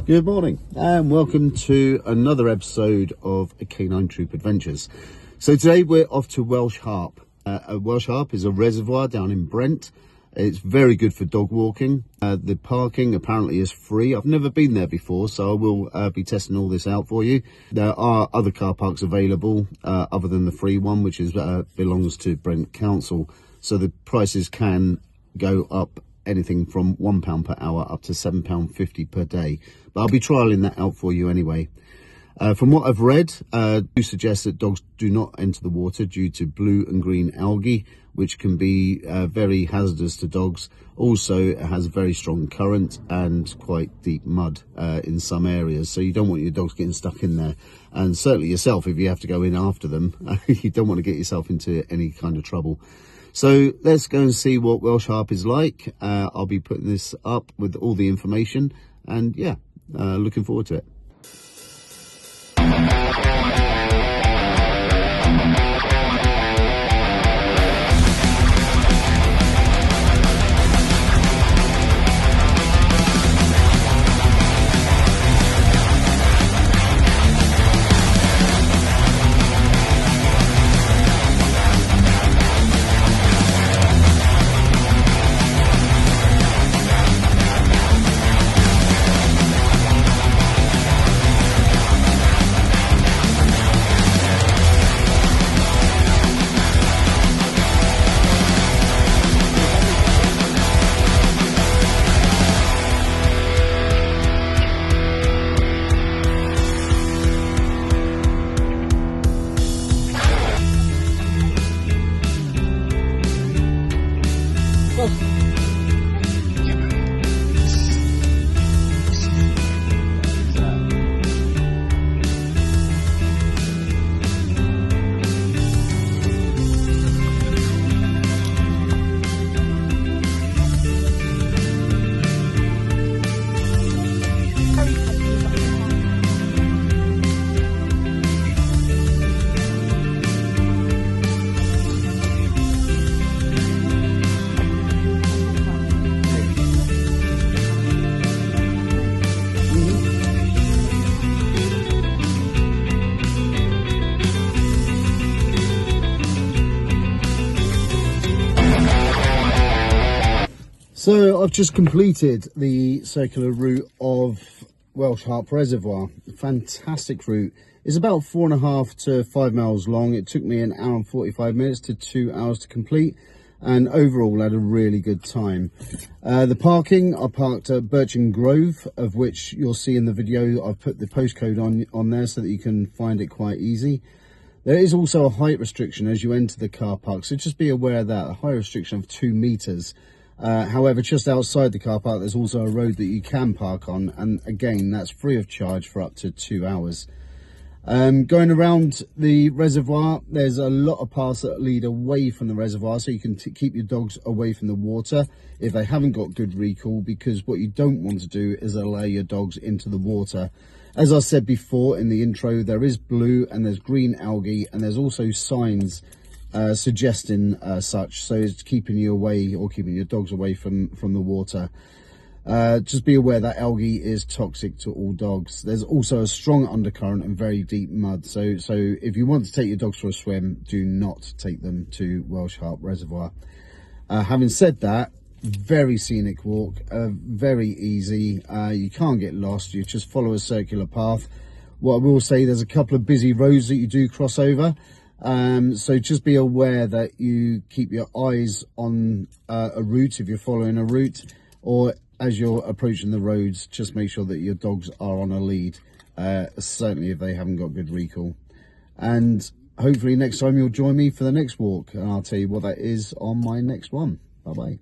Good morning and welcome to another episode of Canine Troop Adventures. So today we're off to Welsh Harp. Welsh Harp is a reservoir down in Brent. It's very good for dog walking. The parking apparently is free. I've never been there before, so I will be testing all this out for you. There are other car parks available other than the free one, which is belongs to Brent Council. So the prices can go up anything from £1 per hour up to £7.50 per day, but I'll be trialing that out for you anyway. From what I've read, do suggest that dogs do not enter the water due to blue and green algae, which can be very hazardous to dogs. Also, it has a very strong current and quite deep mud in some areas, so you don't want your dogs getting stuck in there, and certainly yourself if you have to go in after them. You don't want to get yourself into any kind of trouble. So let's go and see what Welsh Harp is like. I'll be putting this up with all the information, and yeah, looking forward to it. So I've just completed the circular route of Welsh Harp Reservoir. Fantastic route. It's about 4.5 to 5 miles long. It took me an hour and 45 minutes to 2 hours to complete, and overall had a really good time. The parking, I parked at Birchen Grove, of which you'll see in the video. I've put the postcode on there so that you can find it quite easy. There is also a height restriction as you enter the car park, so just be aware of that, a height restriction of 2 meters. However, just outside the car park there's also a road that you can park on, and again that's free of charge for up to 2 hours. Going around the reservoir, there's a lot of paths that lead away from the reservoir, so you can keep your dogs away from the water if they haven't got good recall, because what you don't want to do is allow your dogs into the water. As I said before in the intro, there is blue and there's green algae, and there's also signs suggesting such, so it's keeping you away, or keeping your dogs away from the water. Just be aware that algae is toxic to all dogs. There's also a strong undercurrent and very deep mud, so if you want to take your dogs for a swim, do not take them to Welsh Harp Reservoir. Having said that, very scenic walk, very easy. You can't get lost, you just follow a circular path. What I will say, there's a couple of busy roads that you do cross over. So just be aware that you keep your eyes on a route if you're following a route, or as you're approaching the roads, just make sure that your dogs are on a lead, certainly if they haven't got good recall. And hopefully next time you'll join me for the next walk, and I'll tell you what that is on my next one. Bye bye.